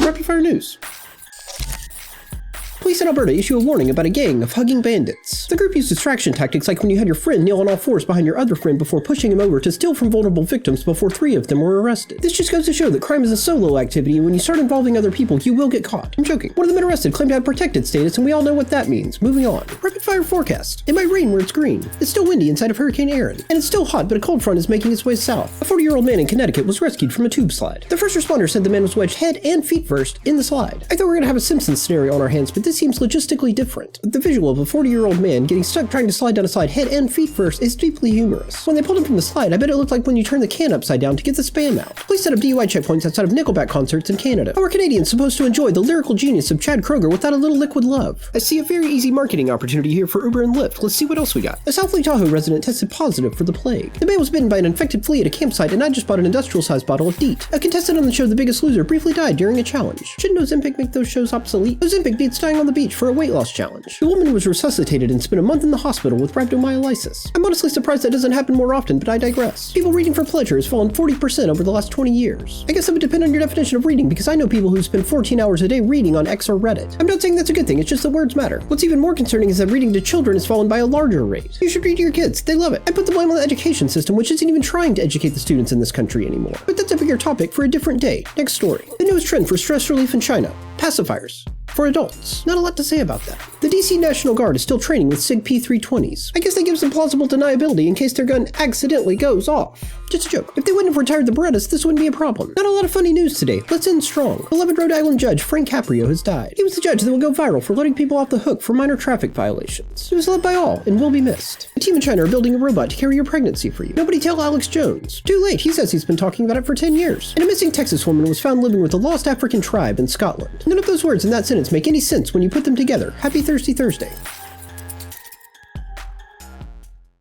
Rapid fire news. Police in Alberta issue a warning about a gang of hugging bandits. The group used distraction tactics like when you had your friend kneel on all fours behind your other friend before pushing him over to steal from vulnerable victims before 3 of them were arrested. This just goes to show that crime is a solo activity, and when you start involving other people, you will get caught. I'm joking. One of the men arrested claimed to have protected status, and we all know what that means. Moving on. Rapid fire forecast. It might rain where it's green. It's still windy inside of Hurricane Aaron, and it's still hot, but a cold front is making its way south. A 40-year-old man in Connecticut was rescued from a tube slide. The first responder said the man was wedged head and feet first in the slide. I thought we were gonna have a Simpsons scenario on our hands, but this seems logistically different. The visual of a 40-year-old man getting stuck trying to slide down a slide head and feet first is deeply humorous. When they pulled him from the slide, I bet it looked like when you turn the can upside down to get the spam out. Police set up DUI checkpoints outside of Nickelback concerts in Canada. How are Canadians supposed to enjoy the lyrical genius of Chad Kroeger without a little liquid love? I see a very easy marketing opportunity here for Uber and Lyft. Let's see what else we got. A South Lake Tahoe resident tested positive for the plague. The man was bitten by an infected flea at a campsite, and I just bought an industrial-sized bottle of DEET. A contestant on the show The Biggest Loser briefly died during a challenge. Shouldn't Ozempic make those shows obsolete? Ozempic beats dying on the beach for a weight loss challenge. The woman was resuscitated and spent a month in the hospital with rhabdomyolysis. I'm honestly surprised that doesn't happen more often, but I digress. People reading for pleasure has fallen 40% over the last 20 years. I guess it would depend on your definition of reading, because I know people who spend 14 hours a day reading on X or Reddit. I'm not saying that's a good thing, it's just that words matter. What's even more concerning is that reading to children has fallen by a larger rate. You should read to your kids, they love it. I put the blame on the education system, which isn't even trying to educate the students in this country anymore. But that's a bigger topic for a different day. Next story. The newest trend for stress relief in China. Pacifiers. For adults. Not a lot to say about that. The DC National Guard is still training with SIG P320s. I guess that gives them plausible deniability in case their gun accidentally goes off. Just a joke. If they wouldn't have retired the Berettas, this wouldn't be a problem. Not a lot of funny news today. Let's end strong. Beloved Rhode Island judge Frank Caprio has died. He was the judge that will go viral for letting people off the hook for minor traffic violations. He was loved by all and will be missed. A team in China are building a robot to carry your pregnancy for you. Nobody tell Alex Jones. Too late. He says he's been talking about it for 10 years. And a missing Texas woman was found living with a lost African tribe in Scotland. None of those words in that sentence make any sense when you put them together. Happy Thirsty Thursday.